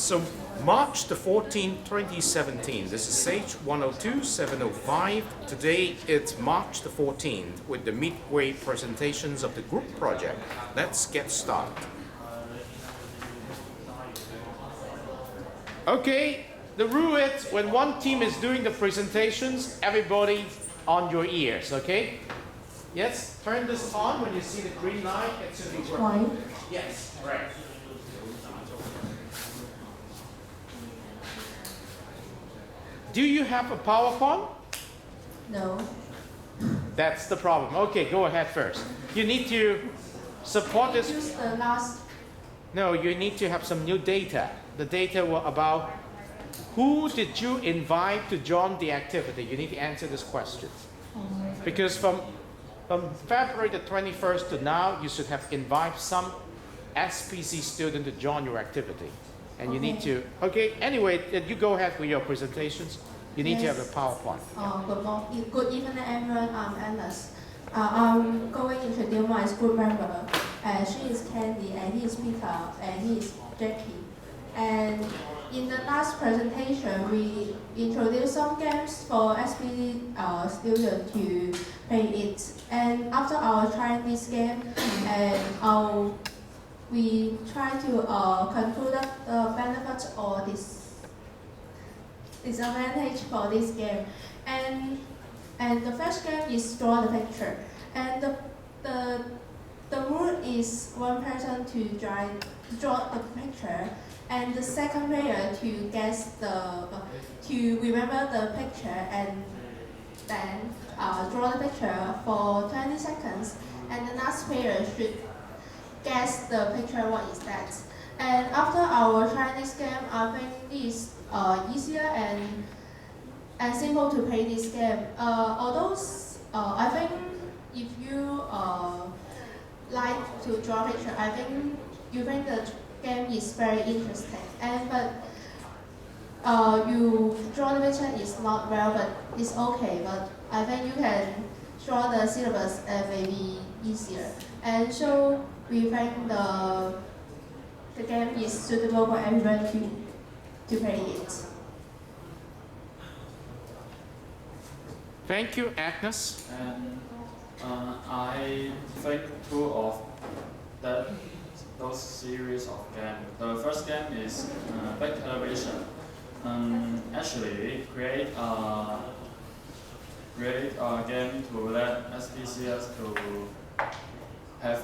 So March the 14th, 2017. This is SAGE102, 705. Today it's March the 14th with the midway presentations of the group project. Let's get started. Okay, the rule is when one team is doing the presentations, everybody on your ears, okay? Yes, turn this on when you see the green light. It should be working. Yes, right. Do you have a PowerPoint? No. That's the problem. Okay, go ahead first. You need to support this. Use the last. No, you need to have some new data. The data were about who did you invite to join the activity? You need to answer this question. Because from February the 21st to now, you should have invited some SPC student to join your activity. And you need to, okay, anyway, you go ahead with your presentations. You need to have a PowerPoint. Good evening, everyone. I'm Alice. I'm going to introduce my school member. She is Candy, and he is Peter, and he is Jackie. And in the last presentation, we introduced some games for SPC students to play it. And after our trying this game, and we try to conclude the benefits or disadvantage for this game. And the first game is draw the picture. And the rule is one person to draw the picture, and the second player to remember the picture and then draw the picture for 20 seconds. And the last player should guess the picture, what is that. And after our Chinese game, I think it's easier and simple to play this game. Although I think if you like to draw picture, I think you think the game is very interesting. But you draw the picture is not well, but it's okay. But I think you can draw the syllabus maybe easier. And so we think the game is suitable for everyone to play it. Thank you, Agnes. And I think two of those series of games. The first game is back television. Actually, create a game to let SPCS to have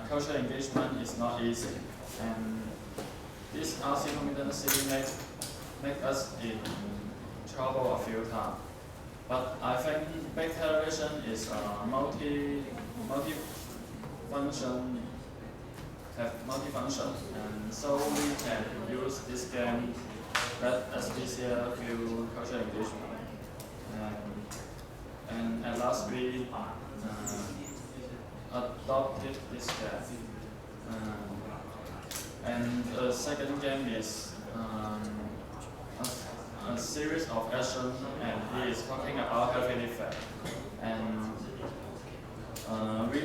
cultural engagement is not easy, and this asynchronously make us in trouble a few times. But I think back television is a multi-function, and so we can use this game that SPCL feel cultural engagement. And at last we adopted this game. And the second game is a series of actions, and he is talking about healthy effect. And we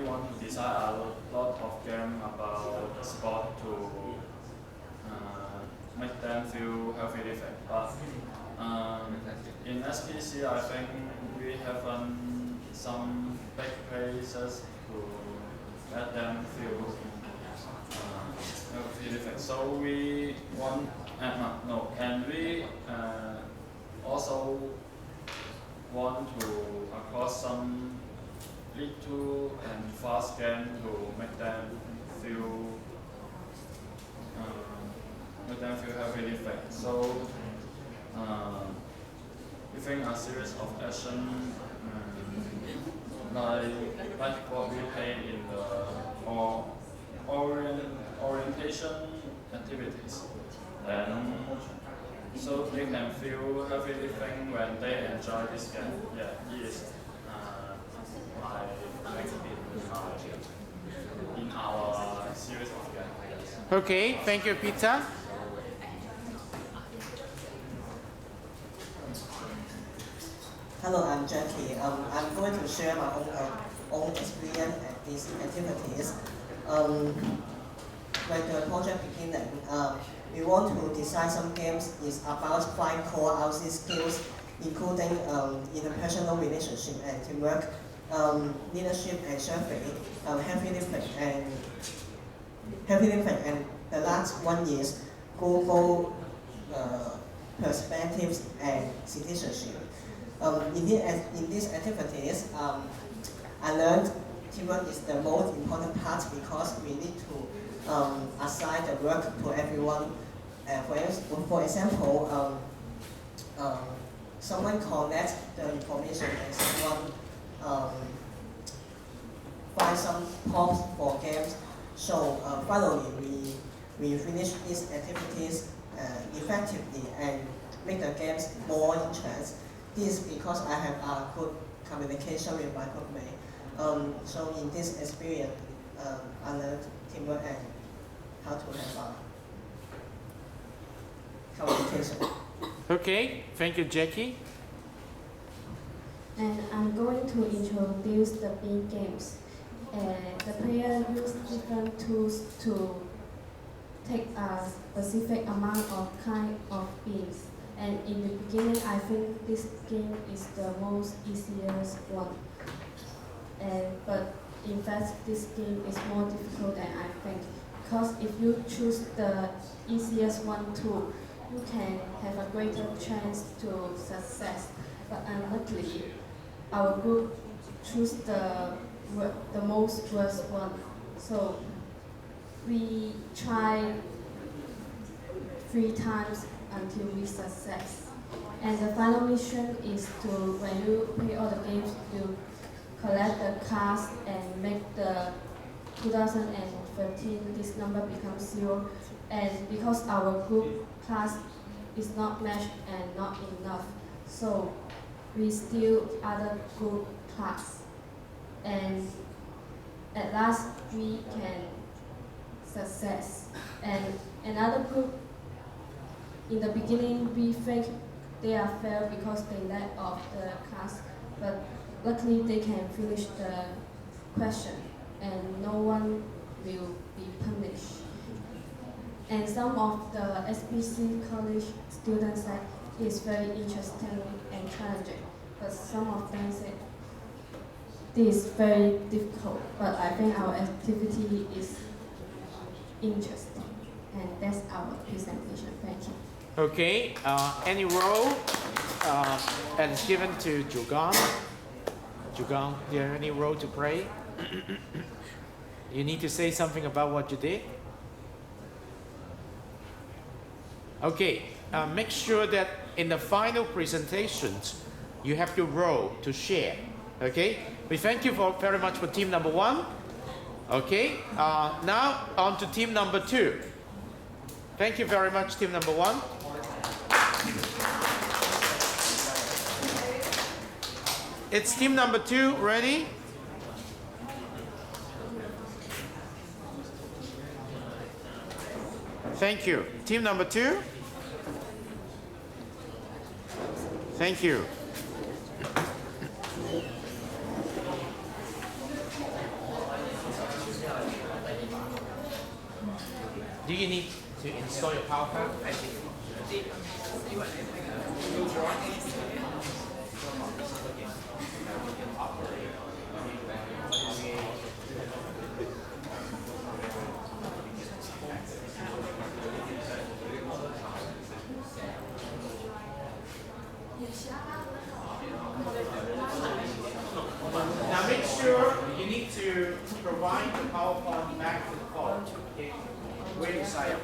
want to design a lot of games about sport to make them feel healthy effect. But in SPC, I think we have some back places to let them feel healthy effect. So we want, and we also want to across some little and fast game to make them feel healthy effect. So we think a series of action like what we play in the orientation activities, and so they can feel healthy thing when they enjoy this game. Yeah, he is in our series of games. Okay, thank you, Peter. Hello, I'm Jackie. I'm going to share my own experience at these activities. when the project beginning, we want to design some games is about 5 core RC skills, including interpersonal relationship and teamwork, leadership and survey, heavy lifting, and the last one is global perspectives and citizenship. In these activities, I learned teamwork is the most important part because we need to assign the work to everyone. For example, someone collects the information and someone find some prompts for games. So finally, we finish these activities effectively and make the games more interesting. This is because I have a good communication with my groupmate. So in this experience, I learned teamwork and how to have communication. Okay, thank you, Jackie. And I'm going to introduce the bean games. The player use different tools to take a specific amount of kind of beans. And in the beginning, I think this game is the most easiest one. But in fact, this game is more difficult than I think. Because if you choose the easiest one too, you can have a greater chance to success. But unluckily, our group choose the most worst one. So we try 3 times until we success. And the final mission is to, when you play all the games, you collect the cards and make the 2013, this number becomes 0. And because our group class is not matched and not enough, so we steal other group class. And at last, we can success. And another group, in the beginning, we think they are failed because they lack of the class, but luckily they can finish the question and no one will be punished. And some of the SBC college students said it's very interesting and challenging, but some of them said this is very difficult, but I think our activity is interesting. And that's our presentation. Thank you. Okay, any role that is given to Jugang? Jugang, do you have any role to play? You need to say something about what you did. Okay, make sure that in the final presentations, you have your role to share. Okay, we thank you very much for team number 1. Okay, now on to team number 2. Thank you very much, team number 1. It's team number 2, ready? Thank you. Team number 2. Thank you. Do you need to install your power bank? Now make sure you need to provide the PowerPoint back to the phone. Okay? Wait a second.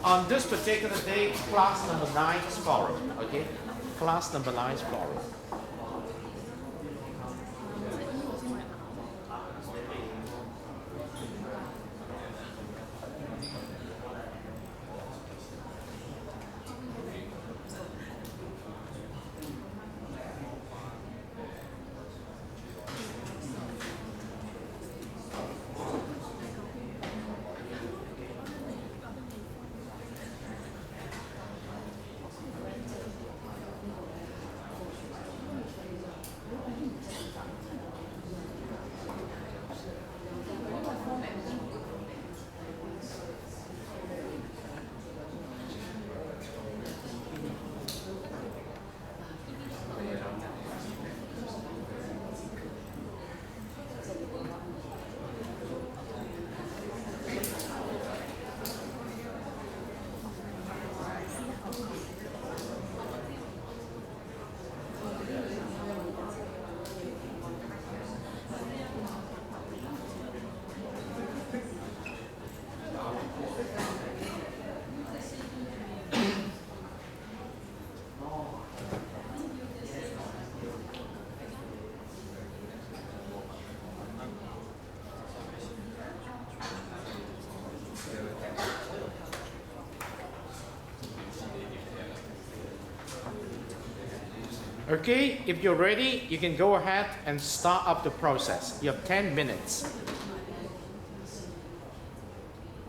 On this particular day, class number 9 is borrowed. Okay? Class number 9 is borrowed. Okay, if you're ready, you can go ahead and start up the process. You have 10 minutes.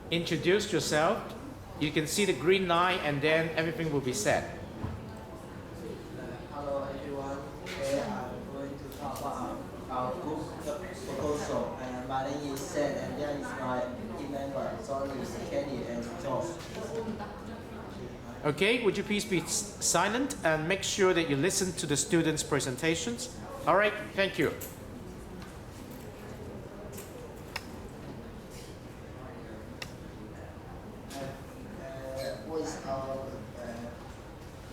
Introduce yourself. You can see the green line and then everything will be said. Hello everyone. Today I'm going to talk about our group proposal. My name is Seth and there is my team member, Johnny, Kenny and Josh. Okay, would you please be silent and make sure that you listen to the students' presentations? All right, thank you. What is our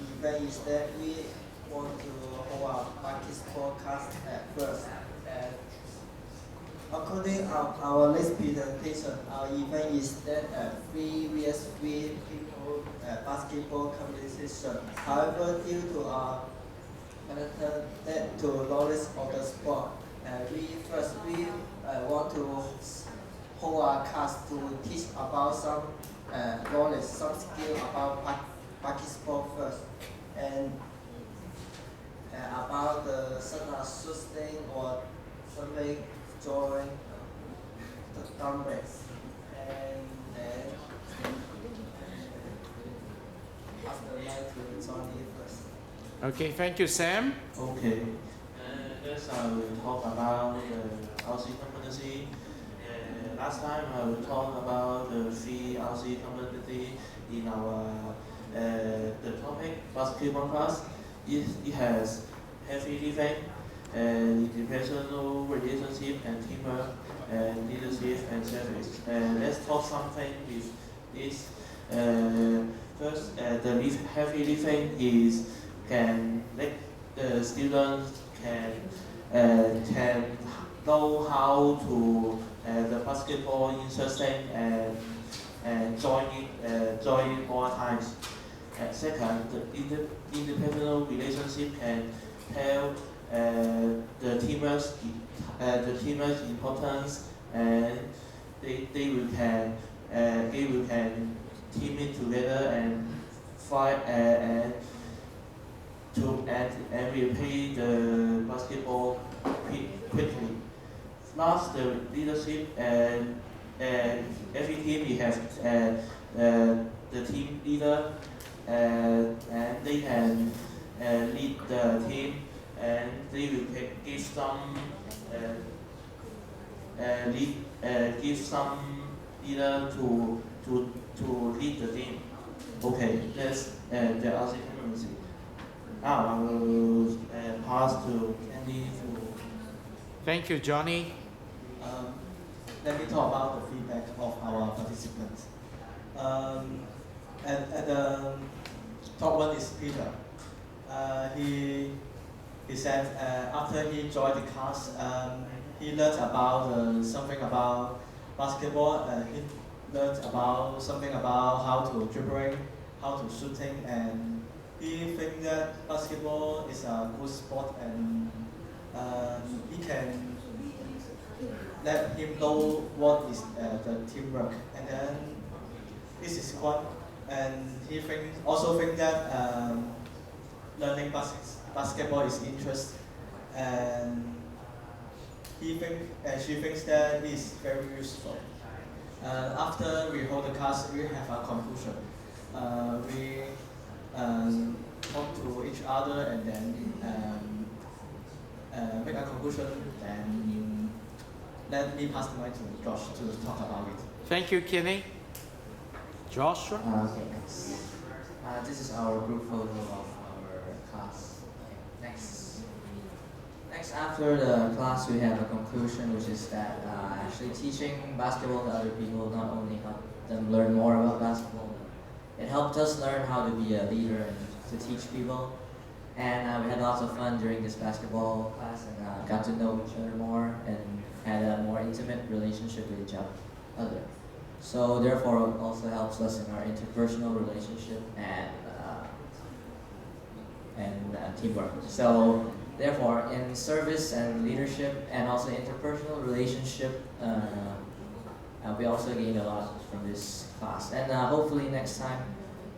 event is that we want to hold our basketball cast at first. According to our list presentation, our event is that 3 vs 3 people basketball competition. However, due to our to knowledge of the sport, we want to hold our class to teach about some knowledge, some skill about basketball first, and about the shooting or something drawing the dumbbells, and then after that to Johnny first. Okay, thank you, Sam. Okay. Next I will talk about the RC competency. Last time I will talk about the 3 RC competency in our the topic basketball class. It has heavy lifting, interpersonal relationship and teamwork, and leadership and service. Let's talk something with this. First, the heavy lifting is can make the students can know how to the basketball interesting and join it more times. Second, the interpersonal relationship can help the teamwork's importance, and they will can team it together and fight and will play the basketball quickly. Last, the leadership and every team you have the team leader and they can lead the team, and they will give some leader to lead the team. Okay, that's the RC competency. Now I will pass to Andy to. Thank you, Johnny. Let me talk about the feedback of our participants. At the top one is Peter. He said after he joined the class, he learned about something about basketball. He learned about something about how to dribbling, how to shooting, and he thinks that basketball is a good sport, and he can let him know what is the teamwork, and then this is fun. And he also think that learning basketball is interest, and she thinks that it is very useful. After we hold the class, we have a conclusion. We talk to each other and then make a conclusion, and let me pass the mic to Josh to talk about it. Thank you, Kenny. Joshua? Okay, next. This is our group photo of our class. Okay, next. Next, after the class, we have a conclusion, which is that actually teaching basketball to other people not only helped them learn more about basketball, it helped us learn how to be a leader and to teach people. And we had lots of fun during this basketball class, and got to know each other more and had a more intimate relationship with each other. So therefore, it also helps us in our interpersonal relationship and teamwork. So therefore, in service and leadership and also interpersonal relationship, we also gained a lot from this class. And hopefully next time,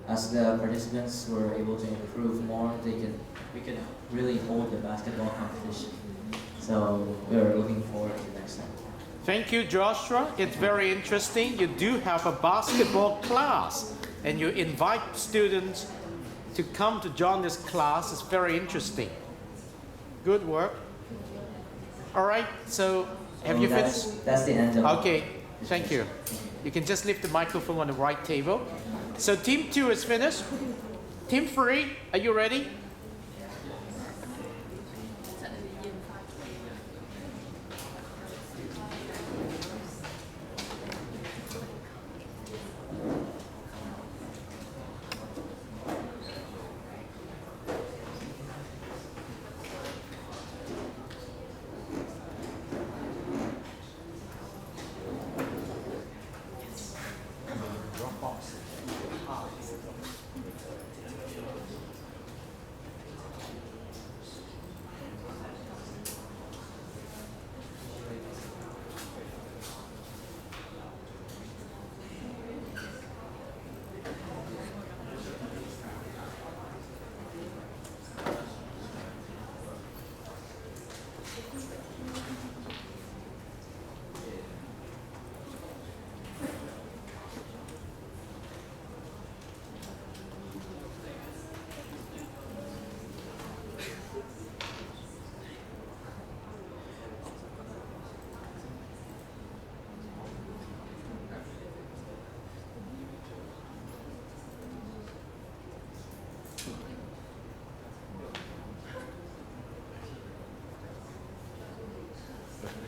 as the participants were able to improve more, we could really hold the basketball competition. So we're looking forward to next time. Thank you, Joshua. It's very interesting. You do have a basketball class and you invite students to come to join this class. It's very interesting. Good work. All right, so have you finished? That's the end of Okay, thank you. You can just leave the microphone on the right table. So team 2 is finished. Team 3, are you ready?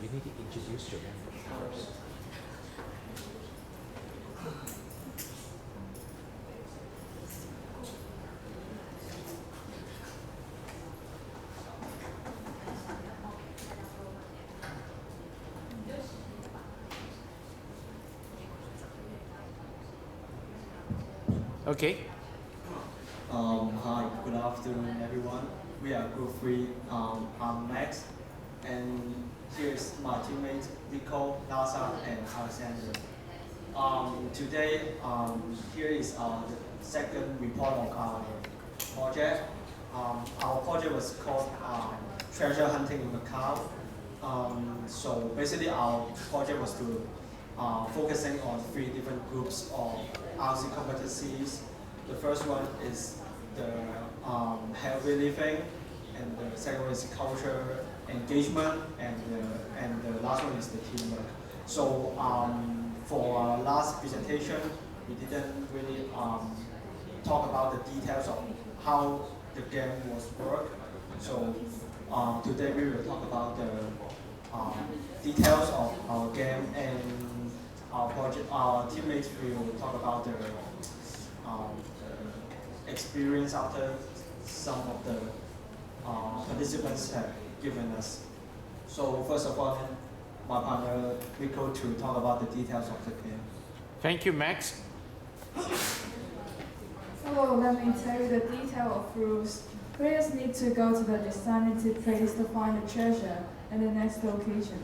You need to introduce your members first. Okay. Hi, good afternoon, everyone. We are Group 3. I'm Max, and here's my teammates Nico, Nasa, and Alexander. Today, here is the second report of our project. Our project was called Treasure Hunting in Macau. So basically, our project was to focusing on 3 different groups of RC competencies. The first one is the healthy living, and the second one is culture engagement, and the last one is the teamwork. So for our last presentation, we didn't really talk about the details of how the game was work. So today we will talk about the details of our game, and our project. Our teammates will talk about the experience after some of the participants have given us. So first of all, my partner Rico to talk about the details of the game. Thank you, Max. So let me tell you the detail of rules. Players need to go to the designated place to find the treasure and the next location.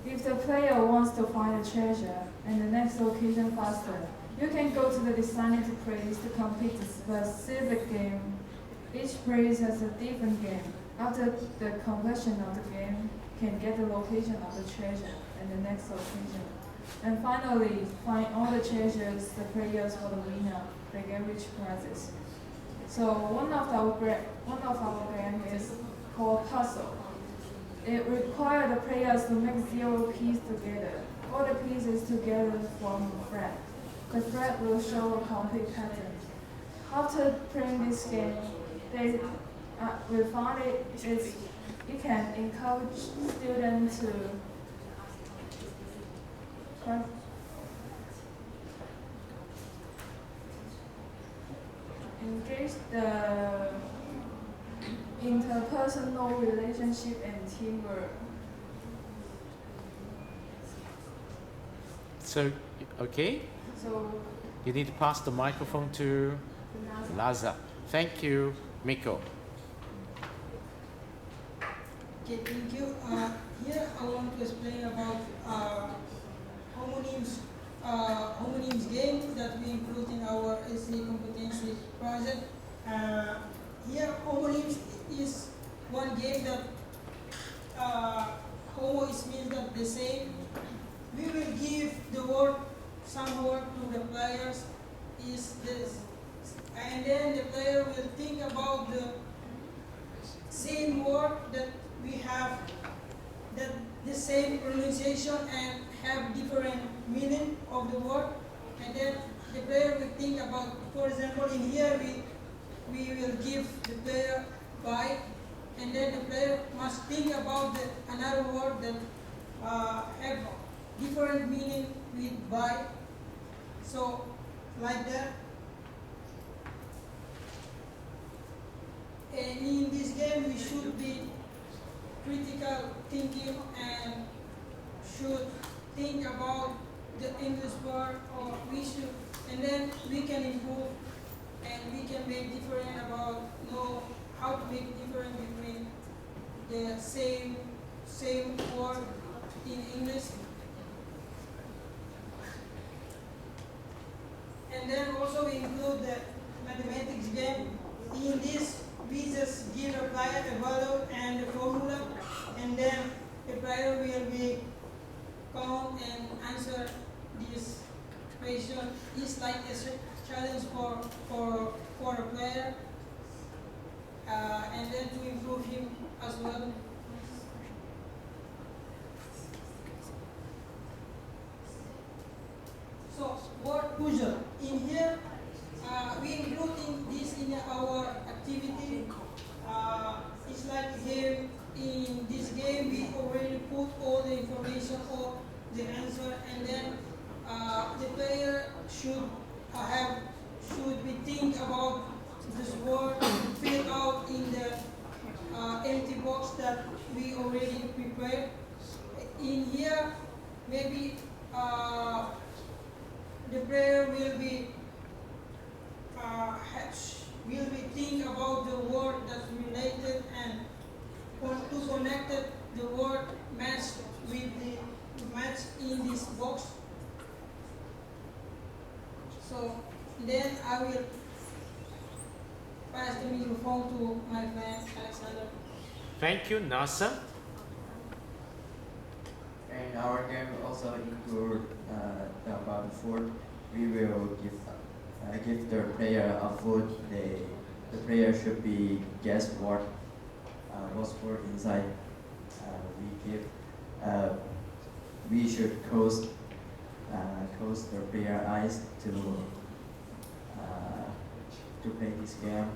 If the player wants to find the treasure and the next location faster, you can go to the designated place to complete the specific game. Each place has a different game. After the completion of the game, you can get the location of the treasure and the next location. And finally, find all the treasures the players for the winner. They get rich prizes. So one of our game is called puzzle. It requires the players to make 0 pieces together. All the pieces together form a thread. The thread will show a complete pattern. After playing this game, they will find it can encourage students to engage the interpersonal relationship and teamwork. So, okay, So, you need to pass the microphone to Laza. Thank you, Miko. Okay, thank you. Here I want to explain about homonyms game that we include in our SC competency project. Here homonyms is a game that homo is means that the same. We will give the word, some word to the players is this, and then the player will think about the same word that we have, that the same pronunciation and have different meaning of the word, and then the player will think about, for example, in here we will give the player by, and then the player must think about another word that have different meaning with by. So like that. And in this game we should be critical thinking and should think about the English word, or we should, and then we can improve and we can make different about know how to make different between the same word in English. And then also we include the mathematics game. In this we just give a player a value and a formula, and then the player will be count and answer this question. It's like a challenge for a player, and then to improve him as well. So word puzzle. In here, we include this in our activity. It's like game. In this game, we already put all the information or the answer, and then the player should be think about this word, fill out in the empty box that we already prepared. In here, maybe the player will be think about the word that's related and to connect the word match with the match in this box. So then I will pass the microphone to my friend Alexander. Thank you, Nasser. And our game also include about food. We will give the player a food. The player should be guess what's food inside. We should close the player eyes to play this game.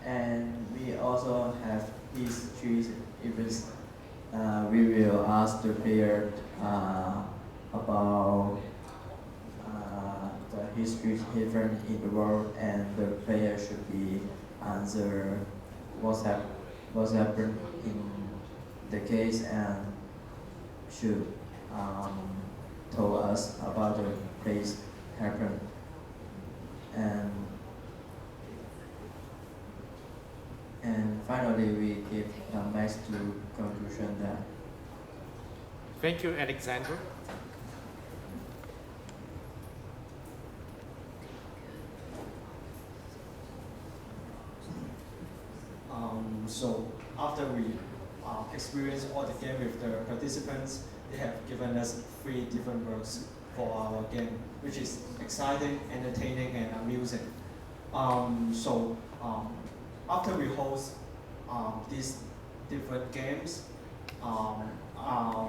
And we also have these three events. We will ask the player about the history event in the world, and the player should be answer what's happened in the case, and should tell us about the place happened. And finally, we give a max to conclusion that. Thank you, Alexander. So after we experience all the game with the participants, they have given us 3 different words for our game, which is exciting, entertaining, and amusing. After we host these different games,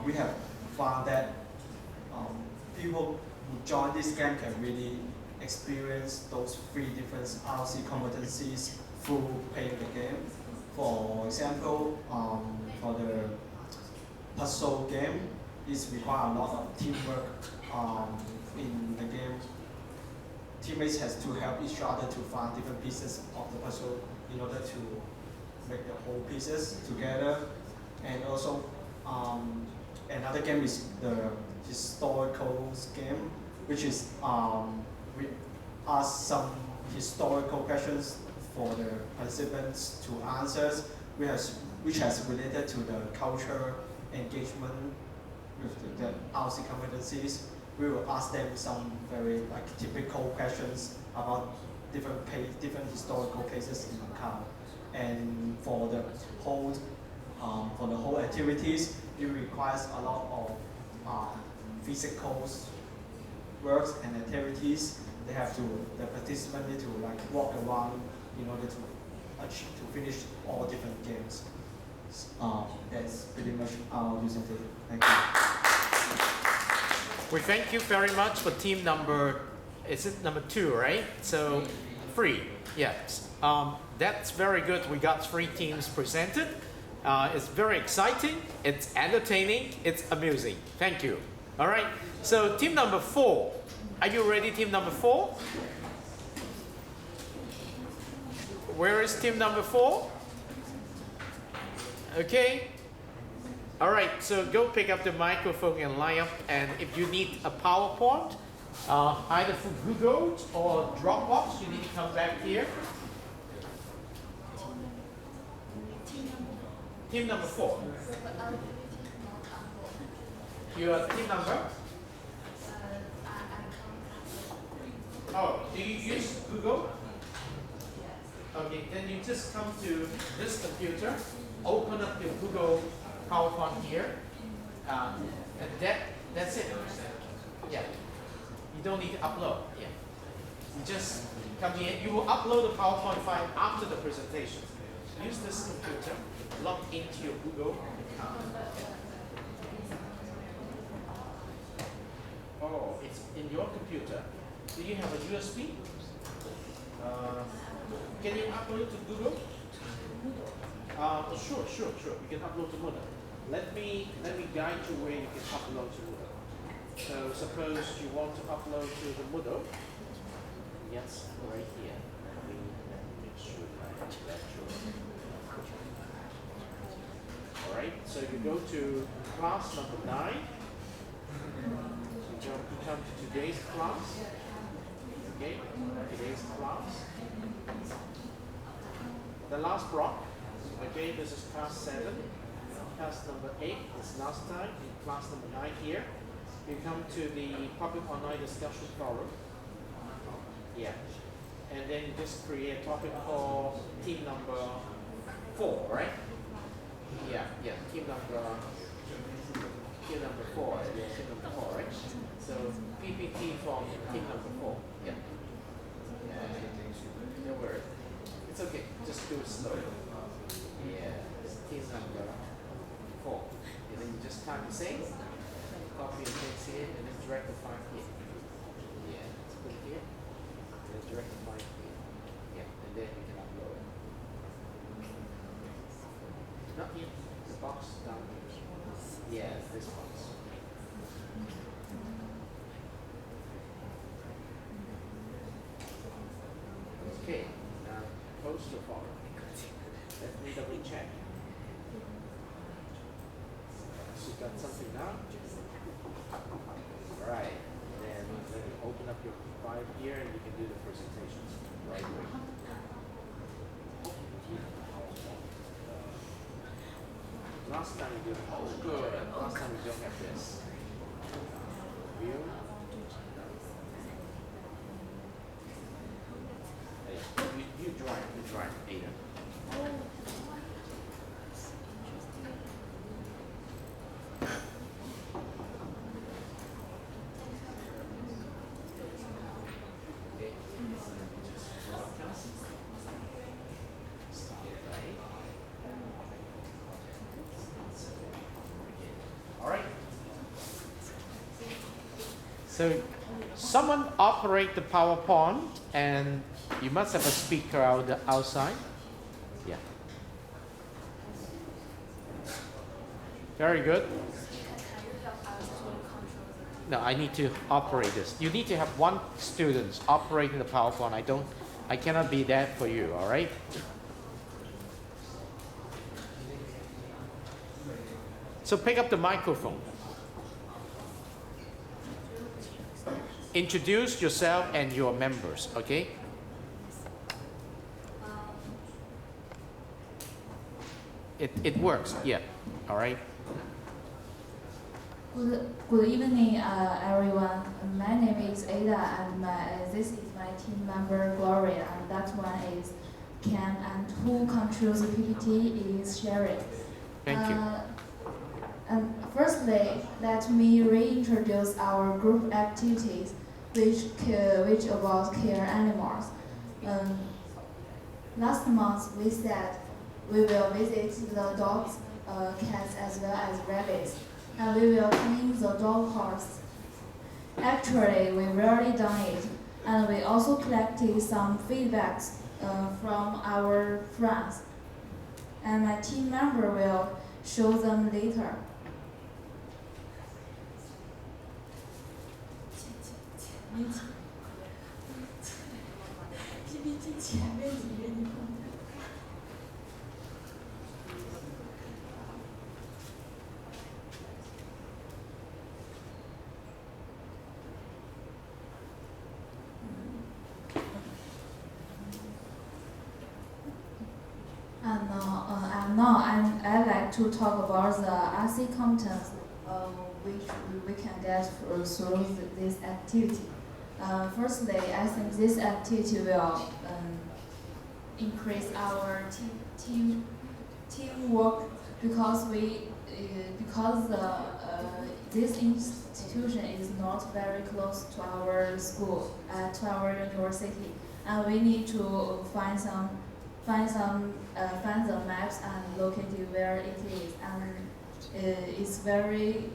we have found that people who join this game can really experience those 3 different RC competencies through playing the game. For example, for the puzzle game, this requires a lot of teamwork in the game. Teammates has to help each other to find different pieces of the puzzle in order to make the whole pieces together. And also, another game is the historical game, which is we ask some historical questions for the participants to answer, which has related to the culture engagement with the RC competencies, we will ask them some very like typical questions about different historical cases in Macau. And for the whole activities, it requires a lot of physical works and activities. The participant need to like walk around in order to finish all different games. That's pretty much our presentation. Thank you. We thank you very much for team number, is it number 2, right? So 3, yes. That's very good. We got 3 teams presented. It's very exciting, it's entertaining, it's amusing. Thank you. All right, so team number 4. Are you ready, team number 4? Where is team number 4? Okay. All right, so go pick up the microphone and line up. And if you need a PowerPoint, either from Google or Dropbox, you need to come back here. Team number 4. Your team number? Oh, do you use Google? Okay, then you just come to this computer, open up your Google PowerPoint here, and that's it. Yeah, you don't need to upload. Yeah, you just come here. You will upload the PowerPoint file after the presentation. Use this computer, log into your Google account. Oh, it's in your computer. Do you have a USB? Can you upload to Google? Sure. You can upload to Moodle. Let me guide you where you can upload to Moodle. So suppose you want to upload to the Moodle. Yes, right here. Let me make sure that's all right. So you go to class number 9. You come to today's class. Okay, today's class. The last block, okay, this is class 7. Class number 8 is last time. In class number 9 here, you come to the public online discussion forum. Yeah. And then you just create a topic for team number 4, right? Yeah, team number 4. Yeah, team number 4, right? So PPT from team number 4. Yeah. No worries. It's okay. Just do it slowly. Yeah. Team number 4. And then you just type the same. Copy and paste here, and then drag the file here. Yeah. Let's put it here. And then drag the file here. Yeah. And then you can upload it. Not here. The box down here. Yeah, this box. Okay, now post your file. Let me double check. So you got something now? Right. Then let me open up your file here and you can do the presentation right away. Last time you did, oh good. Last time we don't have this. View. You drive, Ada. All right. So someone operate the PowerPoint, and you must have a speaker outside. Yeah. Very good. No, I need to operate this. You need to have one student operating the PowerPoint. I cannot be that for you, all right? So pick up the microphone. Introduce yourself and your members, okay? It works, yeah, all right? Good evening, everyone. My name is Ada, and this is my team member Gloria, and that one is Ken, and who controls the PPT is Sherry. Thank you. And firstly, let me reintroduce our group activities, which about care animals. Last month we said we will visit the dogs, cats as well as rabbits, and we will clean the dog house. Actually, we already done it, and we also collected some feedbacks from our friends, and my team member will show them later. I'd like to talk about the RC competence which we can get through this activity. Firstly, I think this activity will increase our teamwork because this institution is not very close to our school, to our university, and we need to find the maps and locate it where it is, and it's very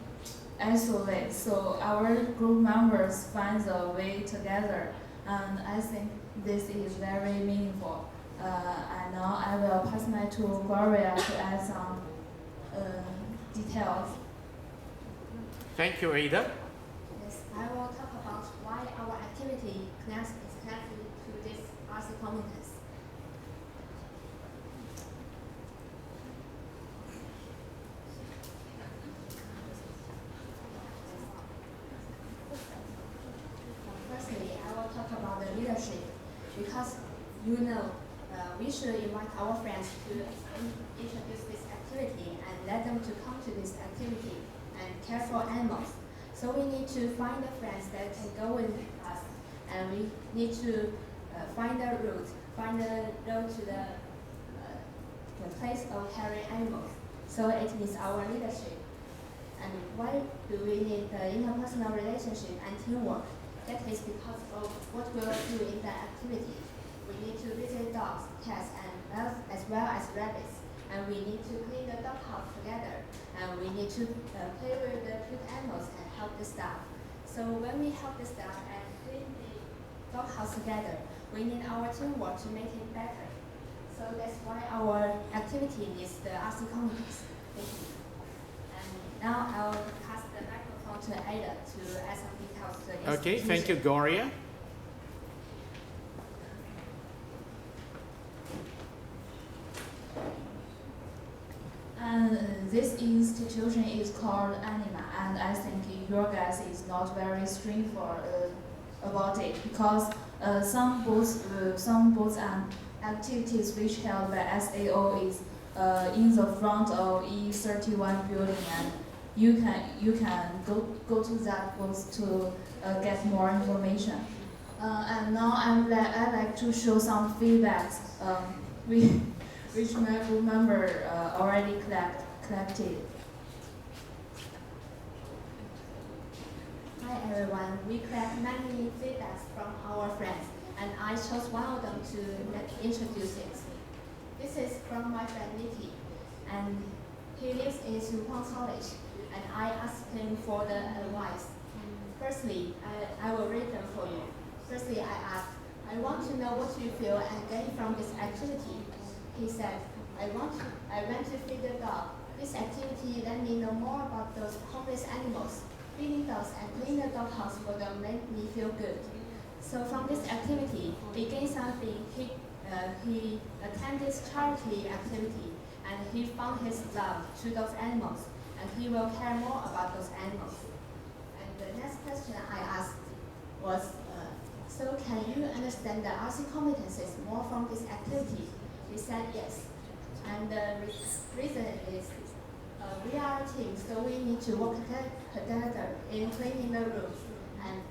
isolated. So our group members find the way together, and I think this is very meaningful. And now I will pass my to Gloria to add some details. Thank you, Ada. Yes, I will talk about why our activity is connected to this RC competence. Firstly, I will talk about the leadership because we should invite our friends to introduce this activity and let them to come to this activity and care for animals. So we need to find the friends that can go with us, and we need to find the road to the place of caring animals. So it is our leadership. And why do we need the interpersonal relationship and teamwork? That is because of what we will do in the activity. We need to visit dogs, cats, and as well as rabbits. And we need to clean the dog house together. And we need to play with the cute animals and help the staff. So when we help the staff and clean the dog house together, we need our teamwork to make it better. So that's why our activity needs the RC competence. Thank you. And now I'll pass the microphone to Ada to add some details to the Okay, institution. thank you, Gloria. And this institution is called Anima, and I think your guys is not very strict for about it because some booths and activities which held by SAO is in the front of E31 building, and you can go to that booth to get more information. And now I'd like to show some feedbacks which my group member already collected. Hi everyone, we collect many feedbacks from our friends, and I chose one of them to introduce it. This is from my friend Nikki, and he lives in Shuang College, and I asked him for the advice. Firstly, I will read them for you. Firstly, I asked, I want to know what you feel and gain from this activity. He said, I went to feed the dog. This activity let me know more about those homeless animals. Feeding dogs and cleaning the dog house for them made me feel good. So from this activity, we gained something. He attended this charity activity, and he found his love to those animals, and he will care more about those animals. And the next question I asked was, so can you understand the RC competences more from this activity? He said yes. And the reason is, we are a team, so we need to work together in cleaning the room and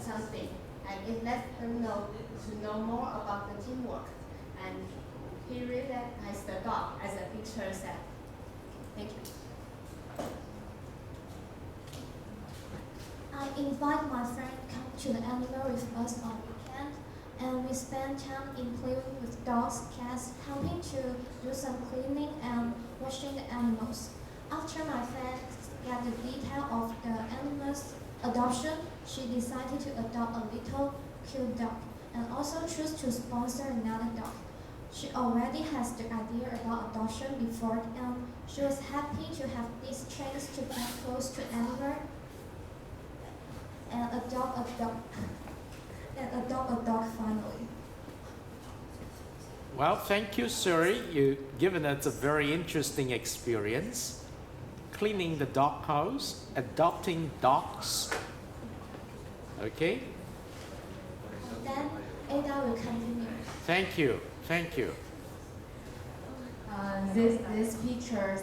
something. And it lets them know to know more about the teamwork. And he really likes the dog, as the picture said. Thank you. I invite my friend to come to the animal with us on weekend, and we spend time in playing with dogs, cats, helping to do some cleaning and washing the animals. After my friend got the detail of the animal's adoption, she decided to adopt a little cute dog and also choose to sponsor another dog. She already has the idea about adoption before, and she was happy to have this chance to get close to animal and adopt a dog finally. Well, thank you, Suri. You've given us a very interesting experience. Cleaning the dog house, adopting dogs. Okay? Then Ada will continue. Thank you. Thank you. These pictures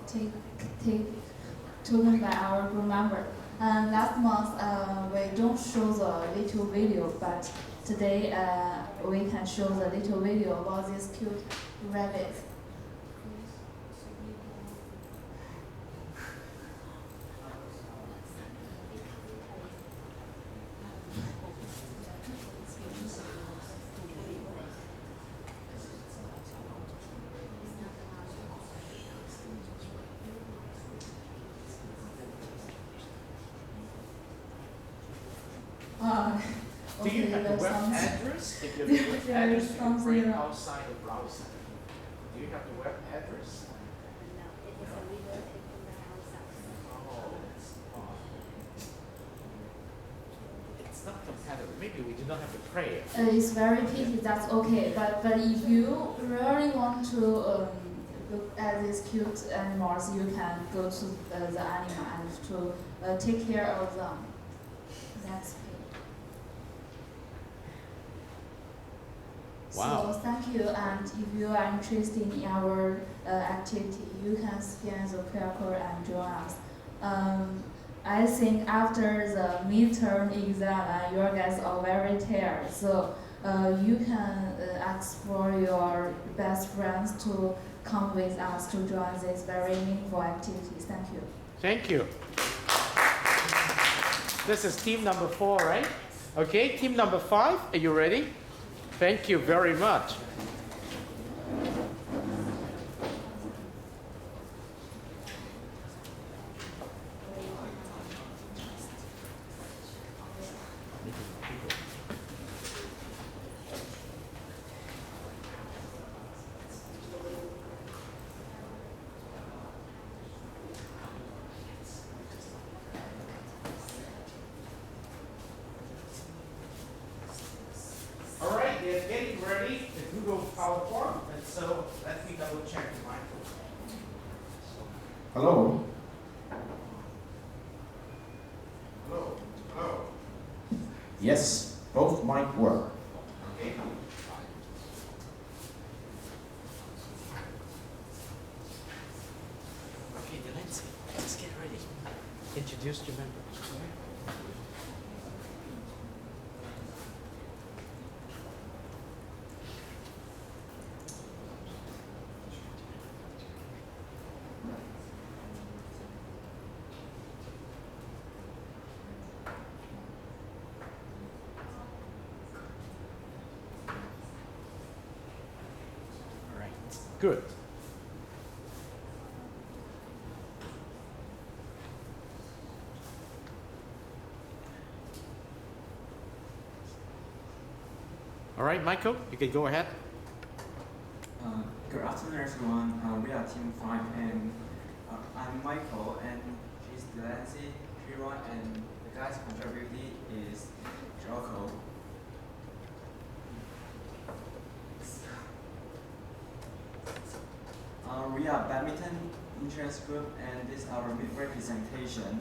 taken by our group member. Last month we don't show the little video, but today we can show the little video about this cute rabbit. Do you have the web address? If you have the web address, you can bring outside the browser. Do you have the web address? It's not compatible. Maybe we do not have the prayer. It's very pity, that's okay. But if you really want to look at these cute animals, you can go to the animal and to take care of them. That's it. Wow. So thank you, and if you are interested in our activity, you can scan the QR code and join us. I think after the midterm exam, your guys are very tired, so you can ask for your best friends to come with us to join these very meaningful activities. Thank you. Thank you. This is team number 4, right? Okay, team number 5, are you ready? Thank you very much. All right, they're getting ready to Google PowerPoint, and so let me double check the microphone. Hello. Hello, hello. Yes, both mic work. Okay. Okay, Delancey, let's get ready. Introduce your members. All right, good. All right, Michael, you can go ahead. Good afternoon, everyone. We are Team 5, and I'm Michael, and she's Delancey, Kira, and the guy's contributor is Joko. We are badminton interest group, and this is our representation.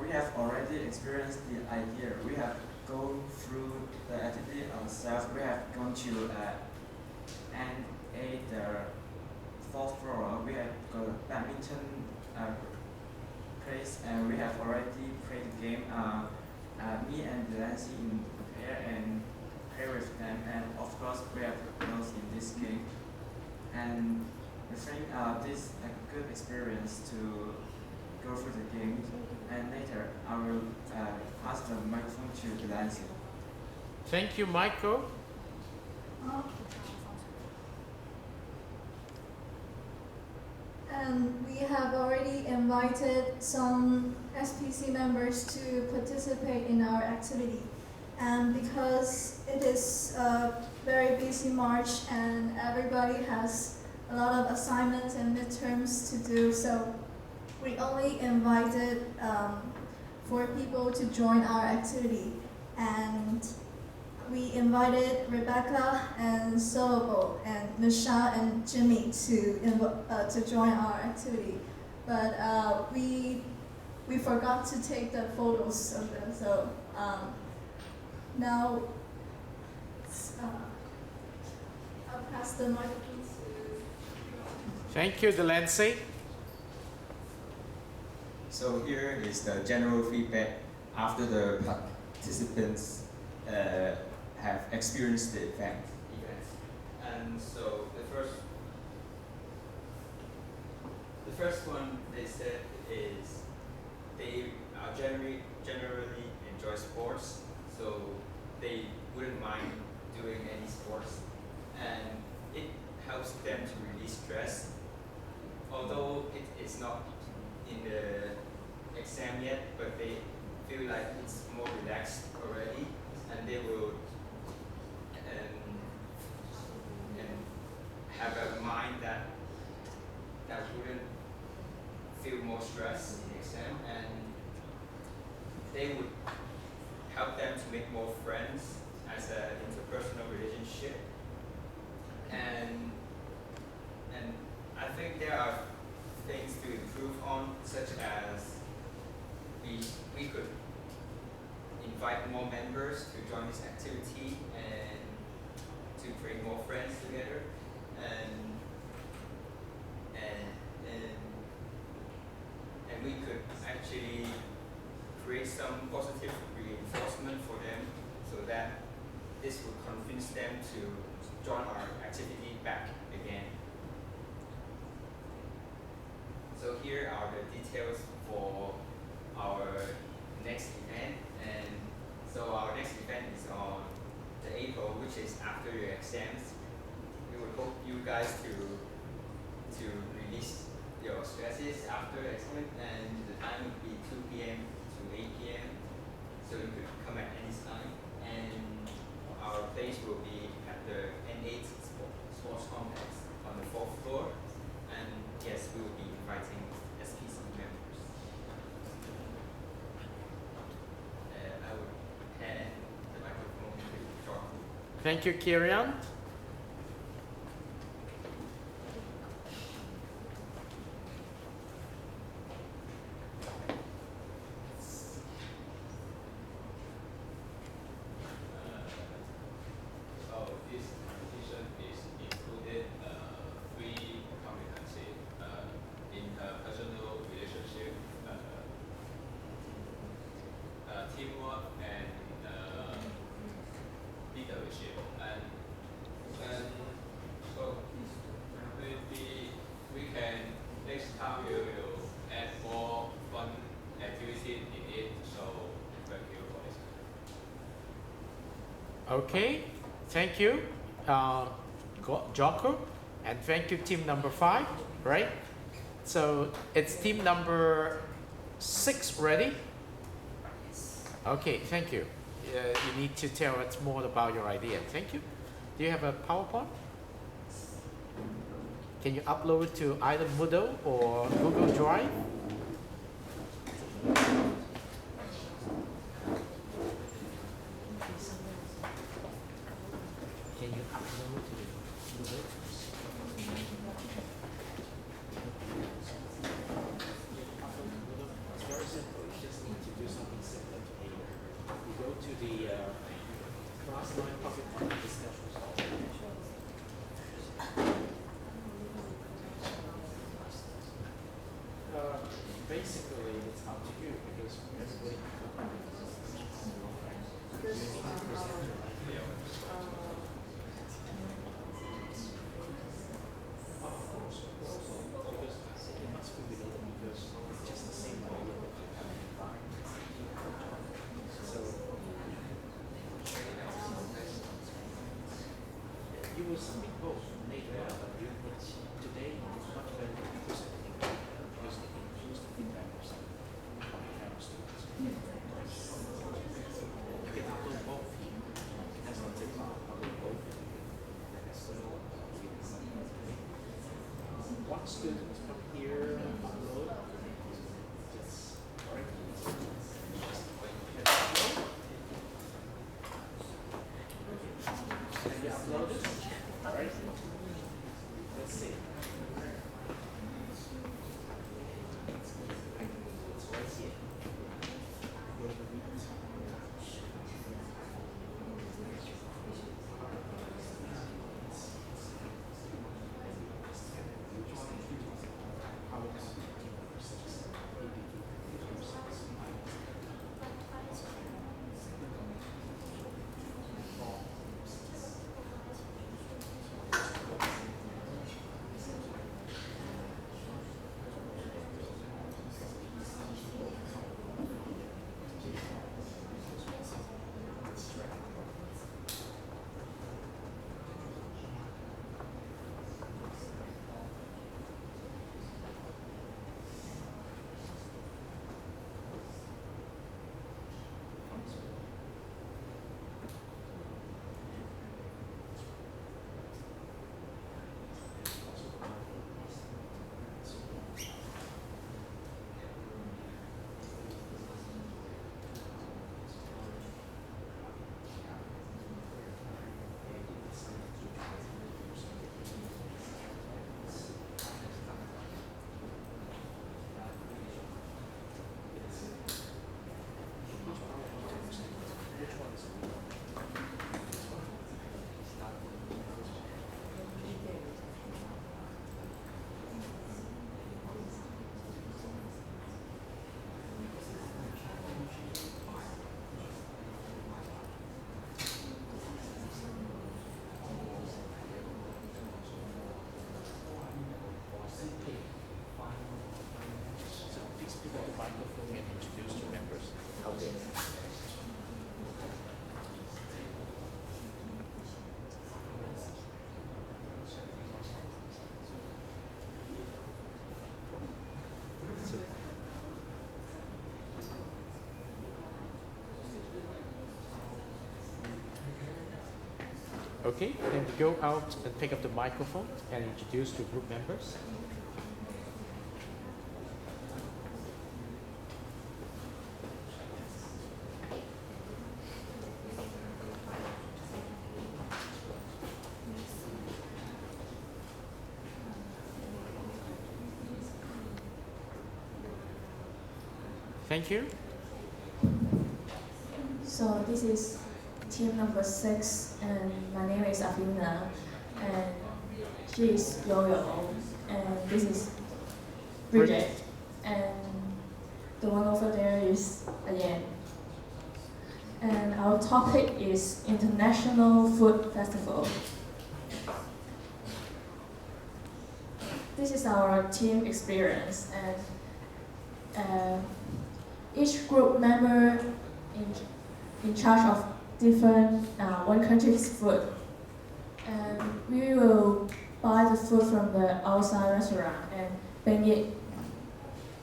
We have already experienced the idea. We have gone through the activity ourselves. We have gone to And at the fourth floor, we have got a badminton place, and we have already played the game. Me and Nancy in the pair and play with them, and of course we have notes in this game. And I think this is a good experience to go through the game. And later I will pass the microphone to Nancy. Thank you, Michael. And we have already invited some SPC members to participate in our activity. And because it is a very busy March and everybody has a lot of assignments and midterms to do, so we only invited 4 people to join our activity. And we invited Rebecca and Solobo and Nisha and Jimmy to join our activity, but we forgot to take the photos of them. So now I'll pass the microphone to. Thank you, Delancey. So here is the general feedback after the participants have experienced the event. And so the first one they said is they generally enjoy sports, so they wouldn't mind doing any sports, and it helps them to release stress. Although it's not in the exam yet, but they feel like it's more relaxed already, and they will have a mind that wouldn't feel more stress in the exam, and they would help them to make more friends as an interpersonal relationship. And I think there are things to improve on, such as we could invite more members to join this activity and to bring more friends together, and we could actually create some positive reinforcement for them, so that this would convince them to join our activity back again. So here are the details for our next event, and so our next event is on the April, which is after your exams. We would hope you guys to release your stresses after the exam, and the time would be 2 p.m. to 8 p.m. So you could come at any time, and our place will be at the N8 Sports Complex on the 4th floor, and yes, we will be inviting SPC members. I would hand the microphone to John. Thank you, Kieran. Teamwork and leadership, and so we can next time we will add more fun activity in it. So thank you for this. Okay, thank you, Jocko, and thank you, team number 5, right? So it's team number 6 ready? Okay, thank you. You need to tell us more about your idea. Thank you. Do you have a PowerPoint? Can you upload it to either Moodle or Google Drive? Can you upload to the Moodle? It's very simple. You just need to do something similar to Ada. You go to the class 9 public market discussions. You will submit both later on, but today it's much better to present because it includes the feedback of some our students. You can upload both. That's not take long. Upload both. One student from here upload. Yes. All right. Have you uploaded? All right. Let's see. It's right here. Okay, then we go out and pick up the microphone and introduce the group members. Thank you. So this is team number 6, and my name is Afina, and she is Yo-Yo, and this is Bridget, and the one over there is Ayan. And our topic is International Food Festival. This is our team experience, and each group member in charge of different one country's food, and we will buy the food from the outside restaurant and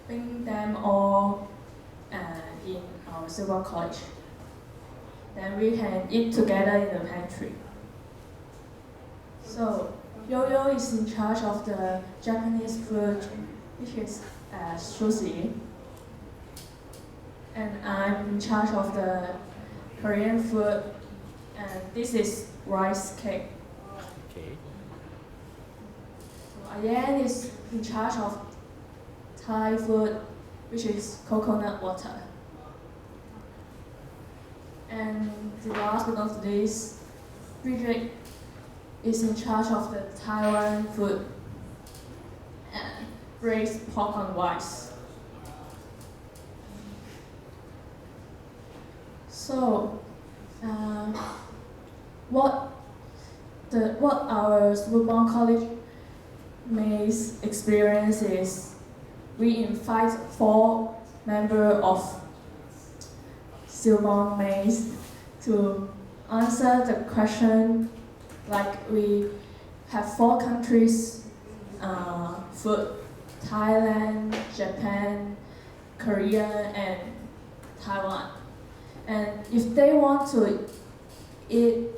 bring them all in our Silver College. Then we can eat together in the pantry. So Yo-Yo is in charge of the Japanese food, which is sushi, and I'm in charge of the Korean food, and this is rice cake. Okay. Ayan is in charge of Thai food, which is coconut water. And the last but not least, Bridget is in charge of the Taiwan food, and braised pork on rice. So, what our Silver College mates experience is, we invite 4 members of Silver mates to answer the question Like we have 4 countries, food: Thailand, Japan, Korea, and Taiwan. And if they want to eat,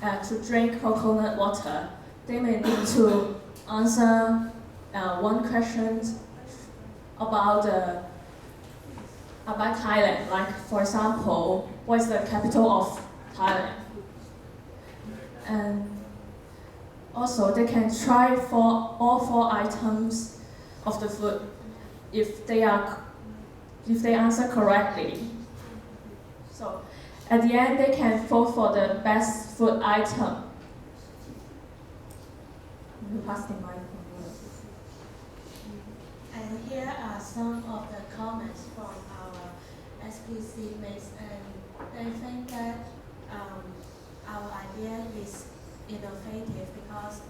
to drink coconut water, they may need to answer one question about Thailand. Like, for example, what is the capital of Thailand? And also, they can try for all 4 items of the food if they answer correctly. So, at the end, they can vote for the best food item. You pass the mic. And here are some of the comments from our SPC mates, and they think that our idea is innovative because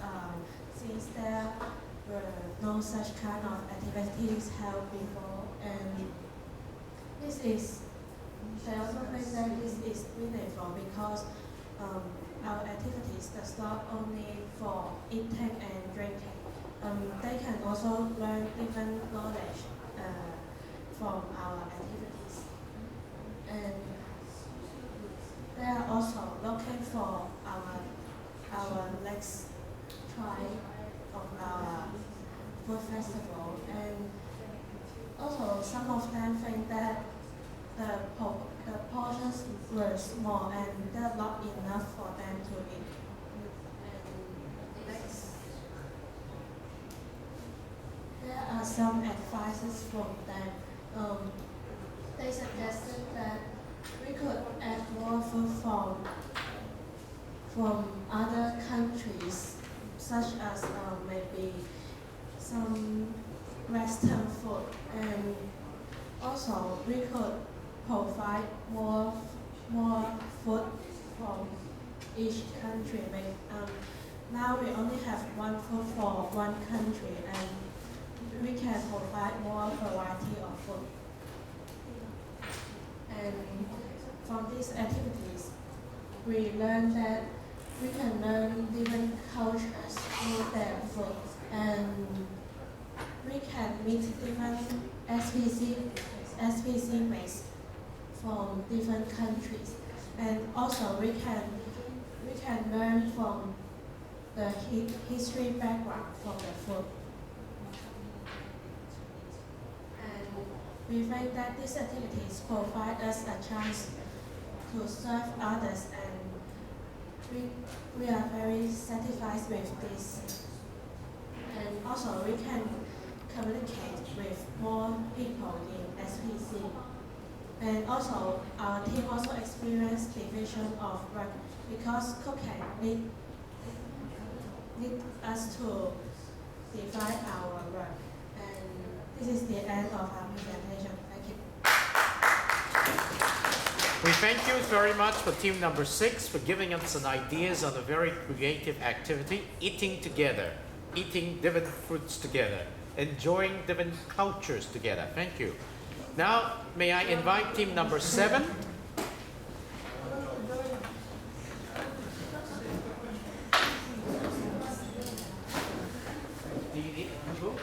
since there were no such kind of activities held before, and they also think that this is meaningful because our activities does not only for eating and drinking. They can also learn different knowledge from our activities. And they are also looking for our next try of our food festival. And also some of them think that the portions were small and they're not enough for them to eat. And next, there are some advices from them. They suggested that we could add more food from other countries, such as maybe some Western food, and also we could provide more food from each country. Now we only have one food for one country, and we can provide more variety of food. And from these activities, we learn that we can learn different cultures through their food, and we can meet different SPC mates from different countries, and also we can learn from the history background from the food. And we find that these activities provide us a chance to serve others, and we are very satisfied with this. And also we can communicate with more people in SPC. And also our team also experienced division of work because cooking need us to divide our work. And this is the end of our presentation. Thank you. We thank you very much for team number 6 for giving us some ideas on a very creative activity, eating together, eating different fruits together, enjoying different cultures together. Thank you. Now, may I invite team number 7? Do you need a book?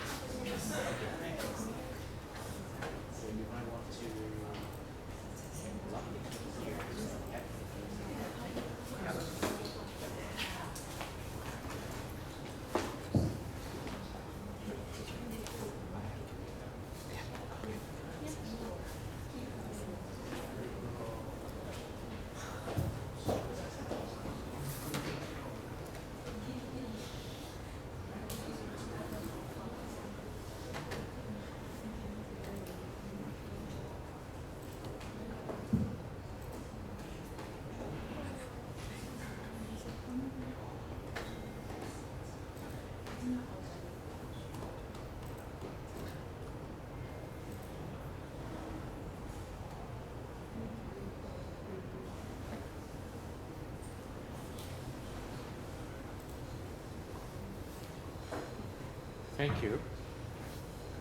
Thank you.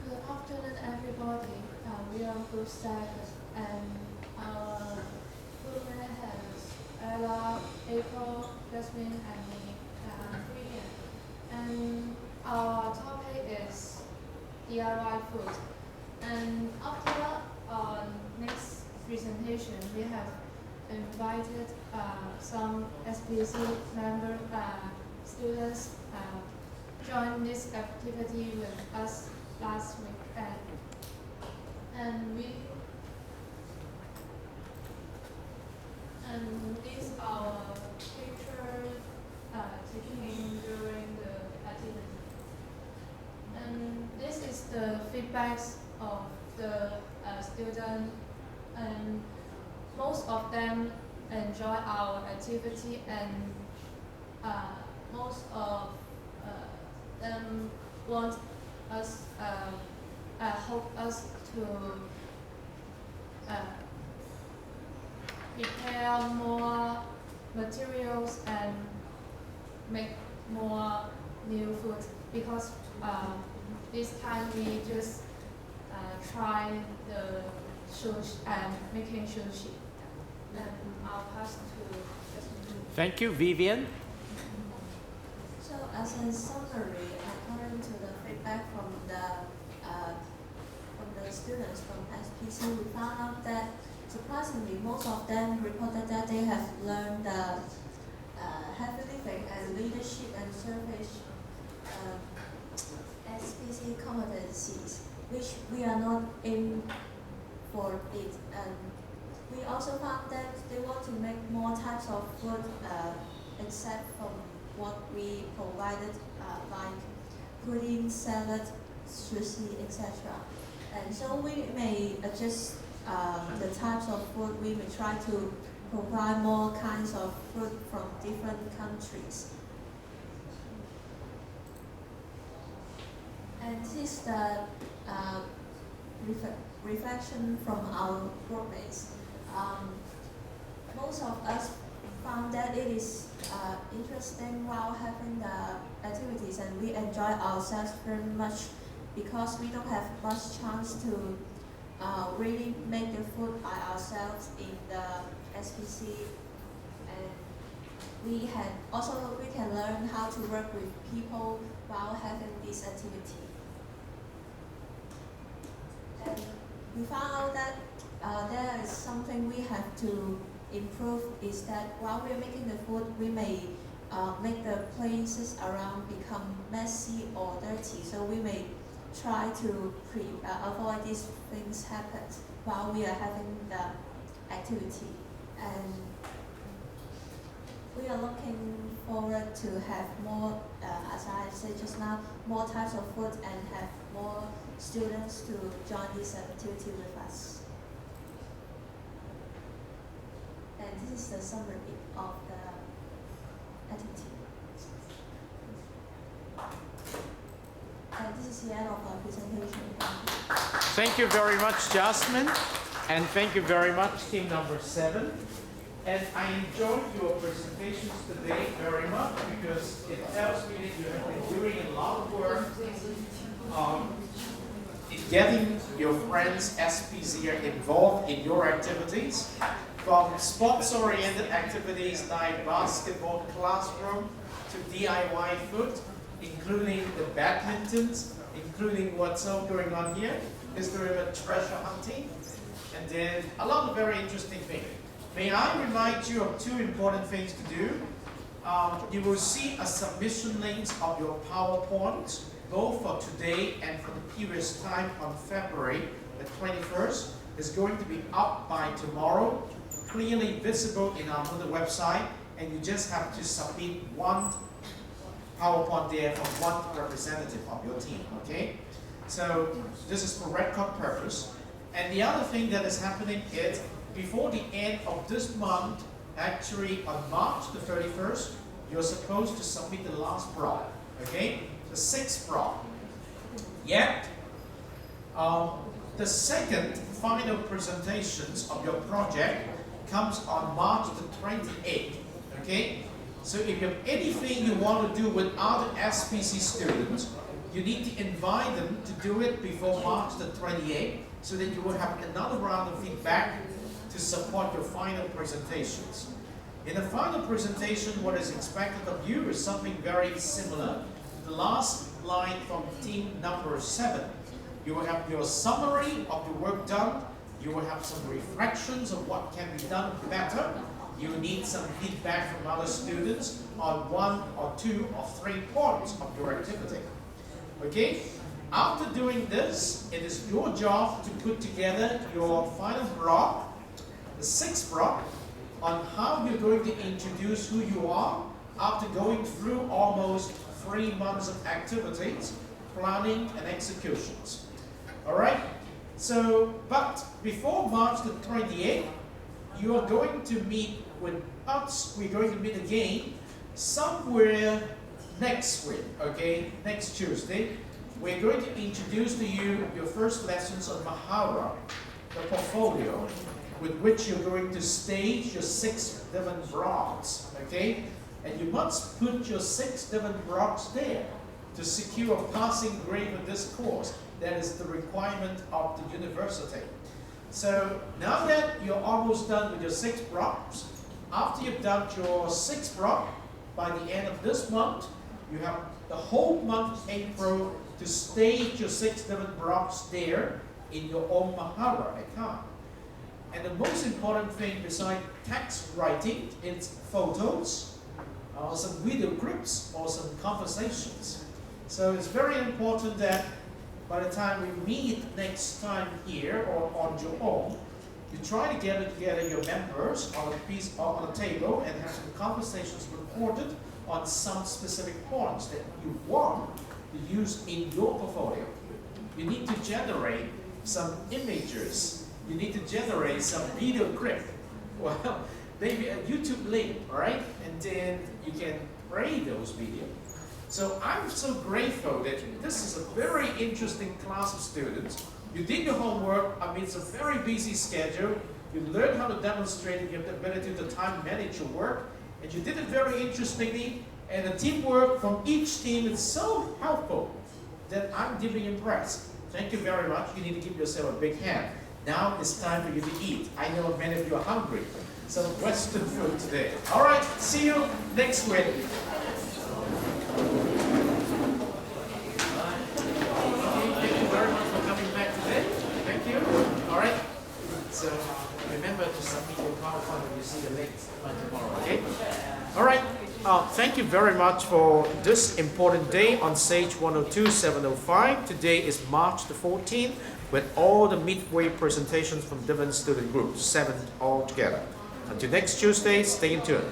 Good afternoon, everybody. We are Group 7, and our group has Ella, April, Jasmine, and me. DIY food. And after next presentation, we have invited some SPC member students join this activity with us last week, and these are pictures taken during the activity. And this is the feedbacks of the students, and most of them enjoy our activity, and most of them want us, hope us to prepare more materials and make more new food, because this time we just try the sushi and making sushi. And I'll pass to Justin. Thank you, Vivian. So as a summary, according to the feedback from the students from SPC, we found out that surprisingly most of them reported that they have learned the heavy lifting and leadership and service SPC competencies, which we are not in for it. And we also found that they want to make more types of food except from what we provided, like pudding, salad, sushi, etc. And so we may adjust the types of food. We may try to provide more kinds of food from different countries. And this is the reflection from our workmates. Most of us found that it is interesting while having the activities, and we enjoy ourselves very much because we don't have much chance to really make the food by ourselves in the SPC. And we can learn how to work with people while having this activity. And we found out that there is something we have to improve, is that while we're making the food, we may make the places around become messy or dirty. So we may try to avoid these things happen while we are having the activity. And we are looking forward to have more, as I said just now, more types of food and have more students to join this activity with us. And this is the summary of the activity. And this is the end of our presentation. Thank you very much, Jasmine. And thank you very much, team number 7. And I enjoyed your presentations today very much because it tells me that you have been doing a lot of work in getting your friends SPC involved in your activities, from sports-oriented activities like basketball classroom to DIY food, including the badmintons, including what's all going on here, Mr. River treasure hunting, and then a lot of very interesting things. May I remind you of 2 important things to do. You will see a submission links of your PowerPoint, both for today and for the previous time on February the 21st. It's going to be up by tomorrow, clearly visible in our other website, and you just have to submit 1 PowerPoint there from 1 representative of your team, okay? So this is for record purpose. And the other thing that is happening is, before the end of this month, actually on March the 31st, you're supposed to submit the last brawl, okay? The 6th brawl. Yet, the second final presentations of your project comes on March the 28th, okay? So if you have anything you want to do with other SPC students, you need to invite them to do it before March the 28th, so that you will have another round of feedback to support your final presentations. In the final presentation, what is expected of you is something very similar. The last line from team number 7. You will have your summary of the work done. You will have some reflections of what can be done better. You need some feedback from other students on 1 or 2 or 3 points of your activity. Okay? After doing this, it is your job to put together your final block, the 6th block, on how you're going to introduce who you are after going through almost 3 months of activities, planning and executions. Alright? So, but before March the 28th, you are going to meet with us. We're going to meet again somewhere next week, okay? Next Tuesday. We're going to introduce to you your first lessons on Mahara, the portfolio, with which you're going to stage your 6 different blocks, okay? And you must put your 6 different blocks there to secure a passing grade of this course. That is the requirement of the university. So now that you're almost done with your 6 blocks, after you've done your 6th block, by the end of this month, you have the whole month of April to stage your 6 different blocks there in your own Mahara account. And the most important thing besides text writing is photos, or some video clips, or some conversations. So it's very important that by the time we meet next time here or on your own, you try to gather together your members on a piece or on a table and have some conversations recorded on some specific points that you want to use in your portfolio. You need to generate some images. You need to generate some video clip. Well, maybe a YouTube link, all right? And then you can play those videos. So I'm so grateful that this is a very interesting class of students. You did your homework amidst a very busy schedule. You learned how to demonstrate you have the ability to time manage your work. And you did it very interestingly. And the teamwork from each team is so helpful that I'm deeply impressed. Thank you very much. You need to give yourself a big hand. Now it's time for you to eat. I know many of you are hungry. Some Western food today. All right, see you next week. So remember to submit your PowerPoint when you see the links tomorrow, okay? All right. Thank you very much for this important day on SAGE 102, 705. Today is March the 14th with all the midway presentations from different student groups, 7 altogether. Until next Tuesday, stay tuned.